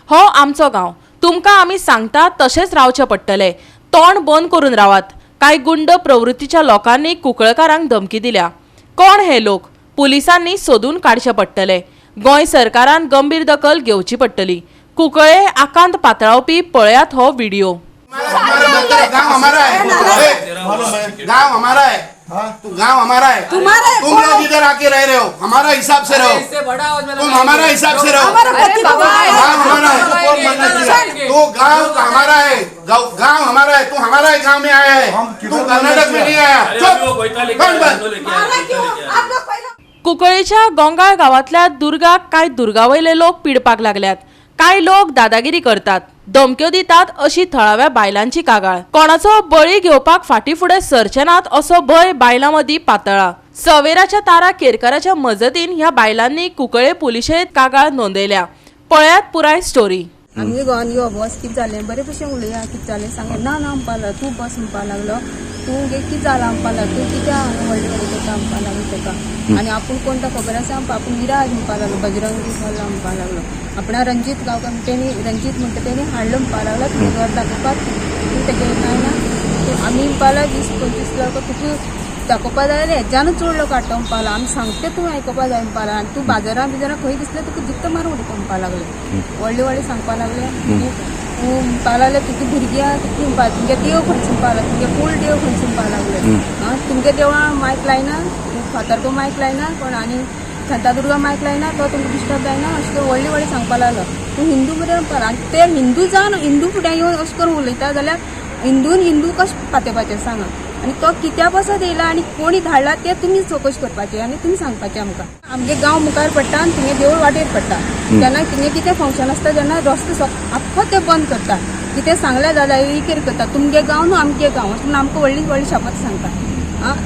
हो आमचो गांव, तुमकां आमी सांगता तशेंच रावचें पडटलें, तोंड बंद करून रावात। कांय गुंड प्रवृत्तीच्या लोकांनी कुंकळकारांक धमकी दिल्या। कोण हे लोक? पुलिसांनी सोदून काडचे पडटले। गोंय सरकारान गंभीर दखल घेवची पडटली। कुंकळे आकांत पातळावपी पळयात हो व्हिडिओ। गांव हमारा है, गांव हमारा है, गांव हमारा है। तुम लोग इधर आके रह रहे हो, हमारा हिसाब से रहो, तुम हमारा हिसाब से रहो। गांव हमारा है, तो गांव हमारा है, गांव हमारा है, तू हमारा गांव में आया है, तू कर्नाटक में नहीं आया। कुंकळेच्या गोंगाळ गावातल्या दुर्गाक काय दुर्गावयले लोक पिडपाक लागल्यात। काय लोक दादागिरी करतात, धमक्यो दितात अशी थळाव्या बायलांची कागाळ। कोणाचो बळी घेवपाक फाटीफुडें सरचे नात असो भंय बायलां मदीं पातळा। सवेराच्या तारा केरकाराच्या मजतीन ह्या बायलांनी कुंकळे पुलिशेंत कागाळ नोंदयल्या। पळयात पुराय स्टोरी। आमगे गोवान यो बस कितें जालें बरें भशेन उलया कितें जालें सांग ना म्हणपा लागलो तूं बस म्हणपा लागलो तूं गे कितें जालां म्हणपा लागलो तूं कित्याक व्हडलें व्हडलें करता म्हणपा लागलो ताका आनी आपूण कोण तो खबर आसा आपूण विराज म्हणपा लागलो बजरंगी जालो म्हणपा लागलो आपणा रंजीत गांवकार तेणी रंजीत म्हणटा तेणी हाडलो म्हणपा लागलो तुका दाखोवपाक तूं तेगे काय ना आमी म्हणपा लागलो 20-25 लोक तुका दाखोवपा जाय जाल्यार हेज्यानूच चड लोक हाडटा म्हणपा लागलो आमी सांगता तूं आयकोपा जाय म्हणपा लागलो आनी तूं बाजारां बिजारां खंय दिसलें तुका जित्त मारून उडयता म्हणपा लागलें व्हडलें व्हडलें सांगपा लागलें म्हणपा लागलें तुगे भुरग्यां कितें म्हणपा तुमगे देव खंयच म्हणपा लागलें तुमगे कूल देव खंयच म्हणपा लागलें तुमगे देवळां मायक लायना फातर्को मायक लायना कोण आनी शांतादुर्गा मायक लायना तो तुमकां डिस्टर्ब जायना अशें करून व्हडलें व्हडलें सांगपा लागलो तूं हिंदू बरें म्हणपा लागलो आनी ते हिंदू जावन हिंदू फुड्यान येवन अशें करून उलयता जाल्यार हिंदू कशें पातेवपाचें सांगा आनी तो कित्या पासत येयला आनी कोणी धाडला ते तुमी चवकशी करपाची आनी तुमी सांगपाचें आमकां आमगे गांव मुखार पडटा आनी तुमगे देवूळ वाटेर पडटा तेन्ना कितें कितें फंक्शन आसता तेन्ना रस्तो आख्खो ते बंद करता कितें सांगलें जाल्यार इकेर करता तुमगे गांव न्हू आमगे गांव अशें म्हणून आमकां व्हडली व्हडली शपथ सांगता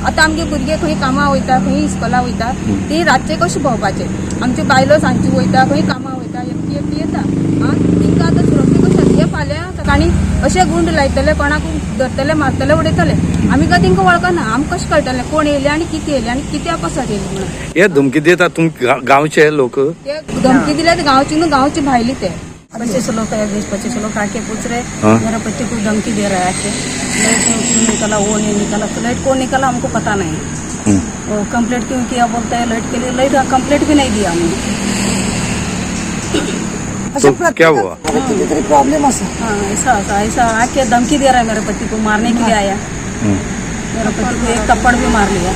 आतां आमगे भुरगे खंय कामां वयता खंय इस्कॉला वयता ती रातचे कशें भोंवपाचे आमच्यो बायलो सांजची वयता खंय कामां वयता एकटी एकटी येता तिंकां आतां सुरक्षीत कशें हे फाल्यां आनी अशे गुंड लायतले कोणाक धरतले मारतले उडयतले आमी काय तेंकां वळखना आमकां कशें कळटलें कोण येयले आनी कितें येयले आनी कित्या पासत येयले म्हणून हे धमकी दितात तुम गांवचे लोक ते धमकी दिले ते गांवची न्हू गांवची भायली ते 25 लोग है 20-25 लोग आके पूछ रहे मेरा पति को धमकी दे रहा है लाइट क्यों निकला वो नहीं निकला लाइट कौन निकला हमको पता नहीं वो कंप्लेंट क्यों किया बोलता है लाइट के लिए लाइट कंप्लेंट भी नहीं दिया हमने तो क्या हुआ प्रॉब्लम ऐसा आके धमकी दे रहा है मेरे पति को मारने के लिए आया मेरे पति को एक थप्पड़ भी मार लिया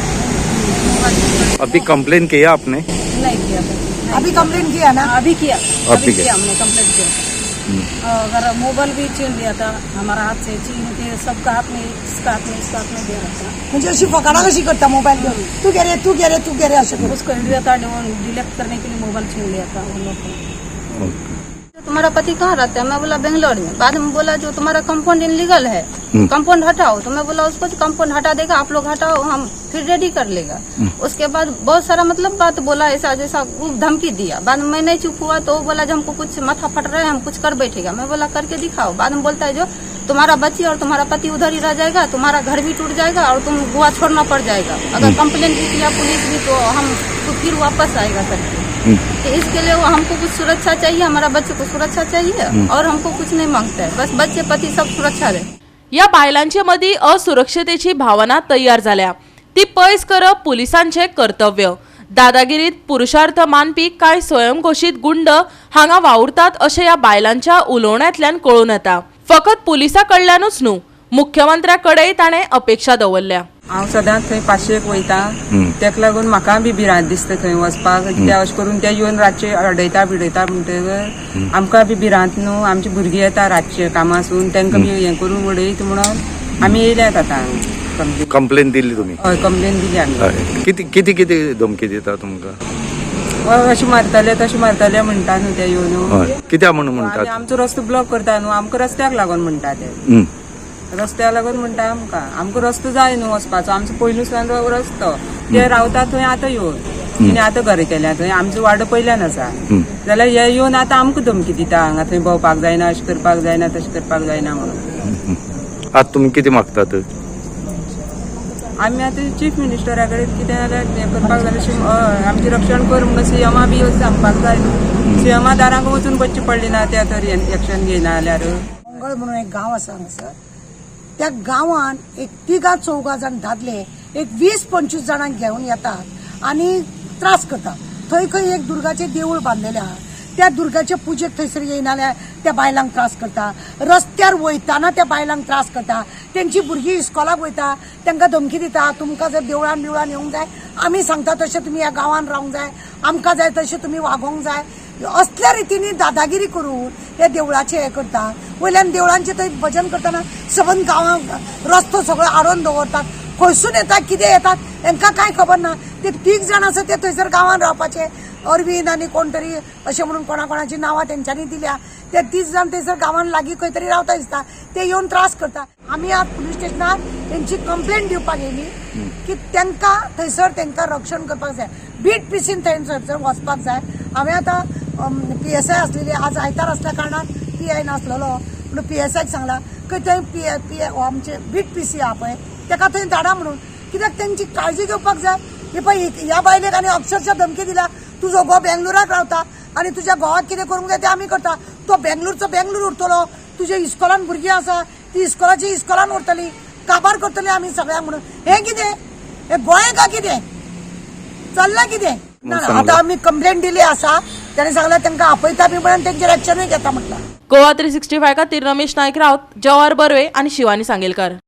अभी कंप्लेन किया आपने नहीं किया अभी कंप्लेंट किया ना अभी किया हमने कंप्लेंट किया अगर मोबाइल भी छीन लिया था हमारा हाथ से छीन के सबका हाथ में इसका हाथ में दे रहा था म्हणजे अशी फकाडा कशी करता मोबाईल घेऊन तू कह रहे असं उसको लिया था डिलीट करने के लिए मोबाइल छीन लिया था उन लोगों ने तुम्हारा पति कहाँ रहता है मैं बोला बेंगलोर में बाद में बोला जो तुम्हारा कंपाउंड इनलीगल है कंपाउंड हटाओ तो मैं बोला उसको कंपाउंड हटा देगा आप लोग हटाओ हम फिर रेडी कर लेगा उसके बाद बहुत सारा मतलब बात बोला ऐसा जैसा धमकी दिया बाद में मैं नहीं चुप हुआ तो बोला जो हमको कुछ माथा फट रहा है हम कुछ कर बैठेगा मैं बोला करके दिखाओ बाद में बोलता है जो तुम्हारा बच्ची और तुम्हारा पति उधर ही रह जाएगा तुम्हारा घर भी टूट जाएगा और तुम गोवा छोड़ना पड़ जाएगा अगर कंप्लेन भी किया पुलिस भी तो हम तो फिर वापस आएगा करके तो इसके लिए हमको कुछ सुरक्षा चाहिए हमारा बच्चे को सुरक्षा चाहिए और हमको कुछ नहीं मांगता है बस बच्चे पति सब सुरक्षा रहे या बायलांचे मदी असुरक्षतेची भावना तयार झाल्या ती पयस करप पुलिसांचे कर्तव्य दादागिरीत पुरुषार्थ मानपी काय स्वयंघोषित गुंड हांगा वावुरतात अशें या बायलांच्या उलोवण्यांतल्यान कळून येता फकत पुलिसां कडल्यानूच न्हू मुख्यमंत्र्याकडेय ताणें अपेक्षा दवरल्या हांव सदांच थंय 500 वयता तेका लागून म्हाका बी भिरांत दिसता थंय वचपाक कित्याक अशें करून ते येवन रातचे अडयता म्हणटकर आमकां बी भिरांत न्हू आमची भुरगीं येता रातचे कामासून तांकां बी हें करून उडयत म्हणून आमी येयल्यात आतां कंप्लेन दिली तुम्ही हय कंप्लेन दिली आमी किती धमकी दिता तुमकां अशें मारतले तशें मारतले म्हणटा न्हू ते येवन कित्याक म्हणून म्हणटात आमचो रस्तो ब्लॉक करता न्हू आमकां रस्त्याक लागून म्हणटा ते रस्त्याक लागून म्हणटा आमकां रस्तो जाय न्हू वचपाचो आमचो पयलूसान रस्तो ते रावता थंय आतां येवन तिणें आतां घर केल्या थंय आमचो वाडो पयल्यान आसा जाल्यार हे येवन आतां आमकां धमकी दिता हांगा थंय भोंवपाक जायना अशें करपाक जायना तशें करपाक जायना म्हणून आतां तुमी कितें मागतात आम्ही आता चीफ मिनिस्टरा कडेन कितें जाल्यार हें करपाक जाय अशें आमचें रक्षण कर म्हणून सीएमा बी सांगपाक जाय न्हू सीएमा दारांक वचून बसची पडली ना त्या तर एक्शन घेयना जाल्यार मंगळ म्हणून एक गांव आसा हांगासर त्या गांवान एक 3-4 जाण दादले एक 20-25 जाणांक घेवन येतात आनी त्रास करतात. थंय खंय एक दुर्गाचें देवूळ बांदलेलें आहा त्या दुर्गाचे पुजेक थंयसर येयनाल्या त्या बायलांक त्रास करता. रस्त्यार वयताना त्या बायलांक त्रास करता. तेंची भुरगीं इस्कॉलाक वयता तांकां धमकी दिता तुमकां जर देवळान बिवळान येवंक जाय आमी सांगता तशें तुमी ह्या गांवान रावंक जाय आमकां जाय तशें तुमी वागोवंक जाय असल्या रितीनी दादागिरी करून हे देवळाचे हे करता. वयल्यान देवळांचे थंय भजन करतना सबंद गांवांक रस्तो सगळो आडोवन दवरतात. खंयसून येतात कितें येतात तांकां कांय खबर ना. ते 3 जाण आसा ते थंयसर गांवान रावपाचे अरविंद आनी कोण तरी अशें म्हणून कोणाची नांवां तेंच्यांनी दिल्या ते 30 जाण थंयसर गांवान लागीं खंय तरी रावता दिसता ते येवन त्रास करता. आमी आज पुलीस स्टेशनार तेंची कंप्लेंट दिवपाक येयली की तांकां थंयसर तांकां रक्षण करपाक जाय बीट पिसीन थंयसर वचपाक जाय. हांवें आतां PSI आसलेली आज आयतार आसल्या कारणान PI नासलेलो म्हणून PSIक सांगला की थंय आमचे बीट PC आहा पळय ताका थंय धाडा म्हणून कित्याक तेंची काळजी घेवपाक जाय. हे पळय ह्या बायलेक आनी अक्षरशः धमकी दिला तुजो घोव बेंगलोराक रावता आनी तुज्या घोवाक कितें करूंक जाय तें आमी करता. तो बेंगलोरचो बेंगलोर उरतलो तुज्या इस्कॉलान भुरगीं आसा ती इस्कॉलाची इस्कॉलान उरतली काबार करतली आमी सगळ्यांक म्हणून हे कितें हे गोंय का कितें चल्लां कितें ना आतां आमी कंप्लेंट दिली आसा ताणें सांगलें तांकां आपयता बी म्हणून तेंचेर एक्शनूय घेता म्हटलां. गोवा 365 खातीर रमेश नायक रावत, जवाहर बर्वे आनी शिवानी सांगेलकार.